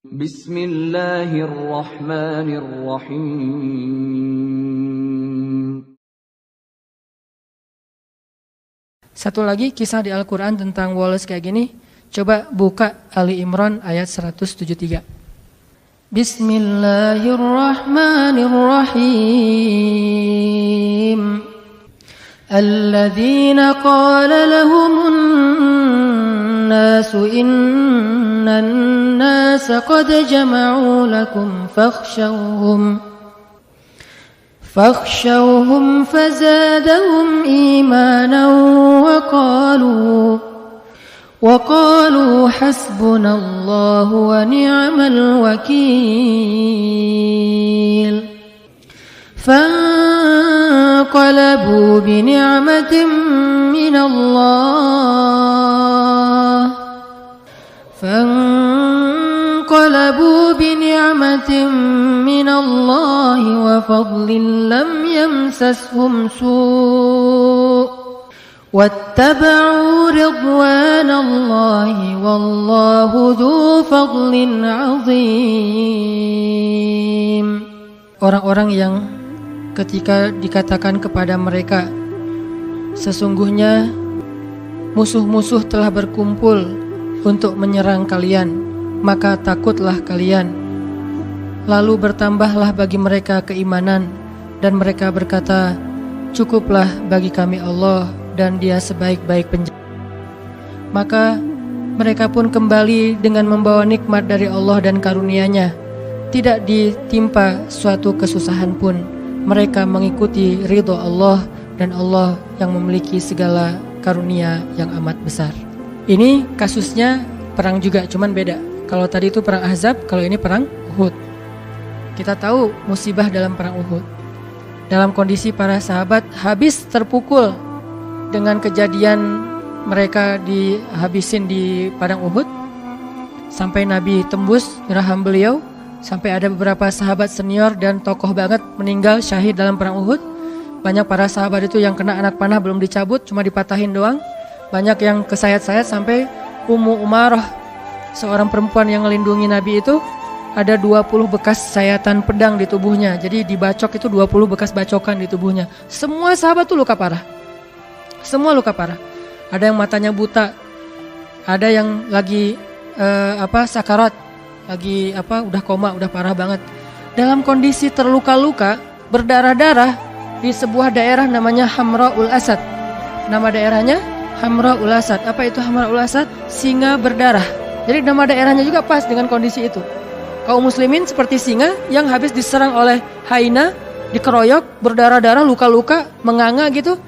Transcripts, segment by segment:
Bismillahirrahmanirrahim. Satu lagi kisah di Al-Quran tentang Wallace kayak gini. Coba buka Ali Imran ayat 173. Bismillahirrahmanirrahim. Alladzina qala lahumun nasu innan nasa qad jama'u lakum فاخشوهم فزادهم إيمانا وقالوا حسبنا الله ونعم الوكيل فانقلبوا بنعمة من الله وفضل لم يمسسهم سوء واتبعوا رضوان الله والله ذو فضل عظيم. Orang-orang yang ketika dikatakan kepada mereka, sesungguhnya musuh-musuh telah berkumpul untuk menyerang kalian, maka takutlah kalian. Lalu bertambahlah bagi mereka keimanan, dan mereka berkata, cukuplah bagi kami Allah, dan Dia sebaik-baik penjaga. Maka mereka pun kembali dengan membawa nikmat dari Allah dan karunia-Nya. Tidak ditimpa suatu kesusahan pun. Mereka mengikuti ridho Allah, dan Allah yang memiliki segala karunia yang amat besar. Ini kasusnya perang juga, cuman beda. Kalau tadi itu perang Ahzab, kalau ini perang Uhud. Kita tahu musibah dalam perang Uhud. Dalam kondisi para sahabat habis terpukul dengan kejadian mereka dihabisin di padang Uhud, sampai Nabi tembus raham beliau, sampai ada beberapa sahabat senior dan tokoh banget meninggal syahid dalam perang Uhud. Banyak para sahabat itu yang kena anak panah belum dicabut, cuma dipatahin doang. Banyak yang kesayat-sayat sampai Ummu Umarah, seorang perempuan yang melindungi Nabi itu, ada 20 bekas sayatan pedang di tubuhnya. Jadi dibacok itu 20 bekas bacokan di tubuhnya. Semua sahabat tuh luka parah. Semua luka parah. Ada yang matanya buta. Ada yang lagi sakarat. Lagi udah koma, udah parah banget. Dalam kondisi terluka-luka, berdarah-darah di sebuah daerah namanya Hamra'ul Asad. Nama daerahnya Hamra'ul Asad. Apa itu Hamra'ul Asad? Singa berdarah. Jadi nama daerahnya juga pas dengan kondisi itu. Kaum muslimin seperti singa yang habis diserang oleh hyena, dikeroyok, berdarah-darah, luka-luka, menganga gitu.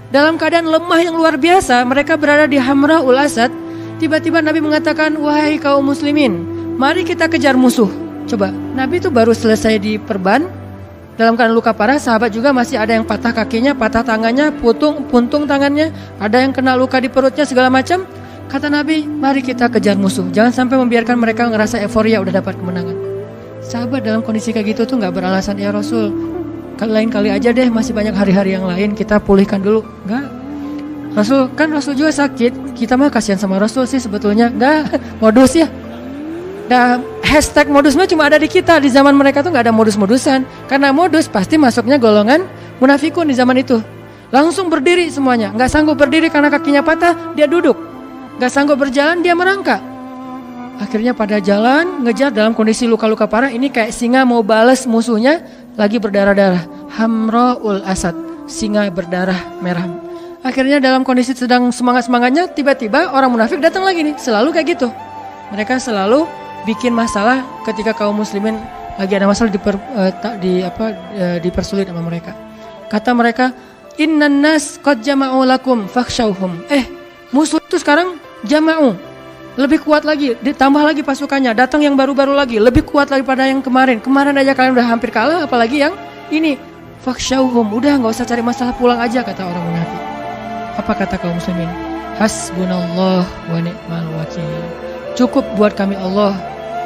Dalam keadaan lemah yang luar biasa, mereka berada di Hamra'ul Asad. Tiba-tiba Nabi mengatakan, wahai kaum muslimin, mari kita kejar musuh. Coba, Nabi itu baru selesai diperban, dalam keadaan luka parah. Sahabat juga masih ada yang patah kakinya, patah tangannya, puntung tangannya, ada yang kena luka di perutnya, segala macam. Kata Nabi, mari kita kejar musuh. Jangan sampai membiarkan mereka ngerasa euforia udah dapat kemenangan. Sahabat dalam kondisi kayak gitu tuh gak beralasan, ya Rasul, lain kali aja deh, masih banyak hari-hari yang lain, kita pulihkan dulu. Enggak. Rasul juga sakit. Kita mah kasihan sama Rasul sih sebetulnya. Enggak, modus ya. Nah, hashtag modusnya cuma ada di kita. Di zaman mereka tuh gak ada modus-modusan. Karena modus pasti masuknya golongan munafikun di zaman itu. Langsung berdiri semuanya. Gak sanggup berdiri karena kakinya patah, dia duduk. Gak sanggup berjalan, dia merangkak. Akhirnya pada jalan, ngejar dalam kondisi luka-luka parah. Ini kayak singa mau balas musuhnya, lagi berdarah-darah. Hamra'ul Asad, singa berdarah merah. Akhirnya dalam kondisi sedang semangat-semangatnya, tiba-tiba orang munafik datang lagi nih. Selalu kayak gitu. Mereka selalu bikin masalah ketika kaum muslimin lagi ada masalah, dipersulit sama mereka. Kata mereka, innan nas qad jama'u lakum fakhshawhum. Musuh itu sekarang jama'u, lebih kuat lagi, ditambah lagi pasukannya, datang yang baru-baru lagi, lebih kuat daripada yang kemarin. Kemarin aja kalian udah hampir kalah, apalagi yang ini. Fakhshawhum, udah gak usah cari masalah, pulang aja, kata orang munafik. Apa kata kaum muslimin? Hasbunallah wa ni'mal wakil. Cukup buat kami Allah.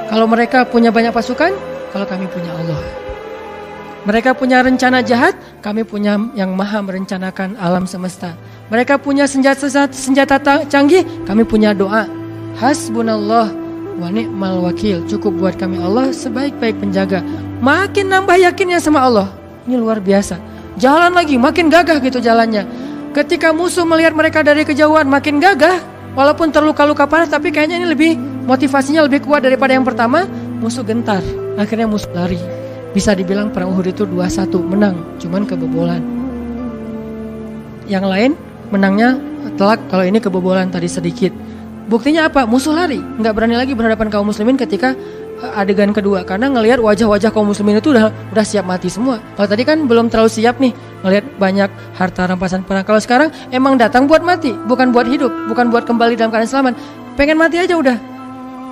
Kalau mereka punya banyak pasukan, kalau kami punya Allah. Mereka punya rencana jahat, kami punya yang maha merencanakan alam semesta. Mereka punya senjata canggih, kami punya doa. Hasbunallah wa ni'mal wakil. Cukup buat kami Allah sebaik-baik penjaga. Makin nambah yakinnya sama Allah. Ini luar biasa. Jalan lagi makin gagah gitu jalannya. Ketika musuh melihat mereka dari kejauhan makin gagah, walaupun terluka-luka parah, tapi kayaknya ini lebih motivasinya lebih kuat daripada yang pertama. Musuh gentar, akhirnya musuh lari. Bisa dibilang perang Uhud itu 2-1 menang, cuman kebobolan. Yang lain menangnya telak, kalau ini kebobolan tadi sedikit. Buktinya apa? Musuh lari, nggak berani lagi berhadapan kaum muslimin ketika adegan kedua, karena ngelihat wajah-wajah kaum muslimin itu udah siap mati semua. Kalau tadi kan belum terlalu siap nih, ngelihat banyak harta rampasan perang. Kalau sekarang emang datang buat mati, bukan buat hidup, bukan buat kembali dalam keadaan selamat. Pengen mati aja udah.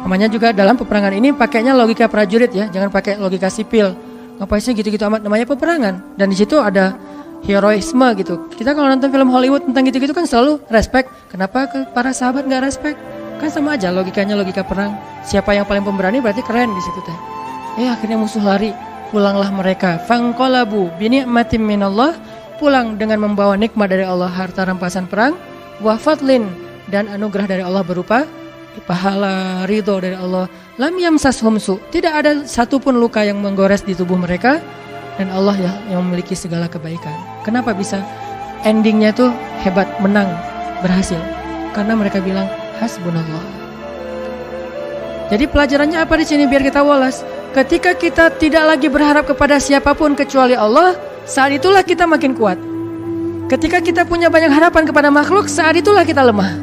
Namanya juga dalam peperangan ini pakainya logika prajurit ya, jangan pakai logika sipil. Ngapain sih gitu-gitu amat, namanya peperangan. Dan di situ ada heroisme gitu. Kita kalau nonton film Hollywood tentang gitu-gitu kan selalu respect. Kenapa ke para sahabat nggak respect? Kan sama aja logikanya, logika perang. Siapa yang paling pemberani berarti keren di situ teh. Akhirnya musuh lari, pulanglah mereka. Fanqalabu bi ni'matin minallah, pulang dengan membawa nikmat dari Allah, harta rampasan perang, wa fadlin, dan anugerah dari Allah berupa pahala, ridho dari Allah. Lam yamsashum su, tidak ada satupun luka yang menggores di tubuh mereka, dan Allah ya yang memiliki segala kebaikan. Kenapa bisa endingnya tuh hebat, menang, berhasil? Karena mereka bilang hasbunallah. Jadi pelajarannya apa di sini biar kita walas? Ketika kita tidak lagi berharap kepada siapapun kecuali Allah, saat itulah kita makin kuat. Ketika kita punya banyak harapan kepada makhluk, saat itulah kita lemah.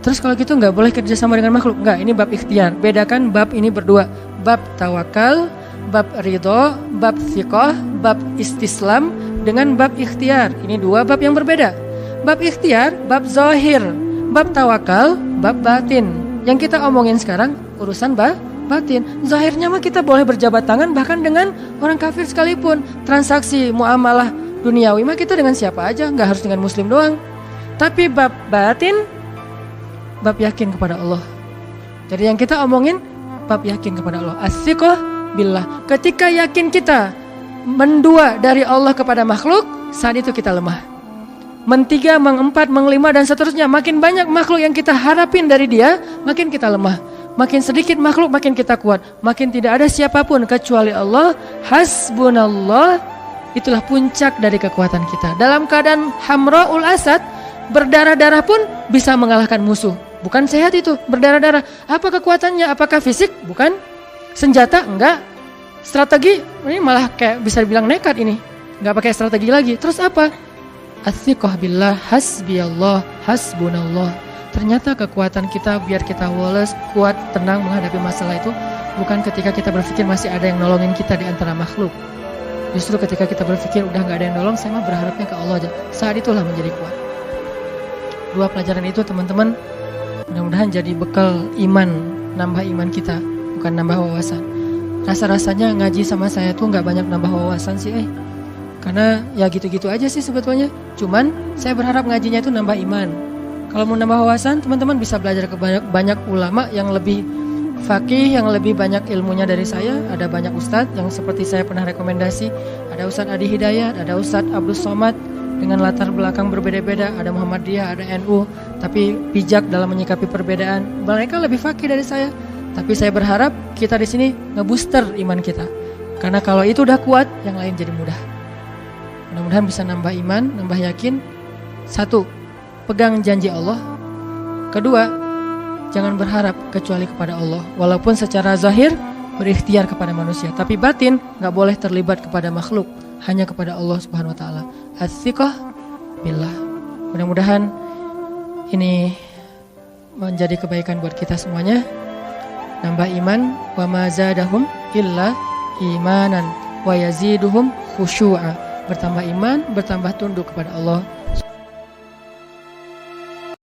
Terus kalau gitu nggak boleh kerjasama dengan makhluk? Nggak, ini bab ikhtiar. Bedakan bab ini berdua. Bab tawakal, bab ridho, bab thiqah, bab istislam dengan bab ikhtiar. Ini dua bab yang berbeda. Bab ikhtiar, bab zahir. Bab tawakal, bab batin. Yang kita omongin sekarang urusan batin. Zahirnya mah kita boleh berjabat tangan bahkan dengan orang kafir sekalipun. Transaksi muamalah duniawi mah kita dengan siapa aja, nggak harus dengan muslim doang. Tapi bab batin, bab yakin kepada Allah. Jadi yang kita omongin bab yakin kepada Allah. As-siqah billah. Ketika yakin kita mendua dari Allah kepada makhluk, saat itu kita lemah. Mentiga, mengempat, menglima dan seterusnya. Makin banyak makhluk yang kita harapin dari dia, makin kita lemah. Makin sedikit makhluk, makin kita kuat. Makin tidak ada siapapun kecuali Allah. Hasbunallah. Itulah puncak dari kekuatan kita. Dalam keadaan hamra'ul asad, berdarah-darah pun bisa mengalahkan musuh. Bukan sehat itu, berdarah-darah. Apa kekuatannya? Apakah fisik? Bukan. Senjata? Enggak. Strategi? Ini malah kayak bisa dibilang nekat ini. Enggak pakai strategi lagi. Terus apa? As-siqah billah, hasbiyallah, hasbunallah. Ternyata kekuatan kita biar kita walas, kuat, tenang menghadapi masalah itu bukan ketika kita berpikir masih ada yang nolongin kita di antara makhluk. Justru ketika kita berpikir udah gak ada yang nolong, saya mah berharapnya ke Allah aja. Saat itulah menjadi kuat. Dua pelajaran itu teman-teman mudah-mudahan jadi bekal iman, nambah iman kita, bukan nambah wawasan. Rasa-rasanya ngaji sama saya tuh gak banyak nambah wawasan sih karena ya gitu-gitu aja sih sebetulnya. Cuman saya berharap ngajinya itu nambah iman. Kalau mau nambah wawasan, teman-teman bisa belajar ke banyak ulama yang lebih faqih, yang lebih banyak ilmunya dari saya. Ada banyak ustadz yang seperti saya pernah rekomendasi. Ada Ustadz Adi Hidayat, ada Ustadz Abdul Somad dengan latar belakang berbeda-beda. Ada Muhammadiyah, ada NU, tapi bijak dalam menyikapi perbedaan. Mereka lebih faqih dari saya. Tapi saya berharap kita di sini ngebooster iman kita. Karena kalau itu udah kuat, yang lain jadi mudah. Mudah-mudahan bisa nambah iman, nambah yakin. Satu, pegang janji Allah. Kedua, jangan berharap kecuali kepada Allah. Walaupun secara zahir berikhtiar kepada manusia, tapi batin gak boleh terlibat kepada makhluk, hanya kepada Allah Subhanahu Wa Taala. As-siqah billah. Mudah-mudahan ini menjadi kebaikan buat kita semuanya. Nambah iman, wa ma zadahum illa imanan wa yaziduhum khusyu'a. Bertambah iman, bertambah tunduk kepada Allah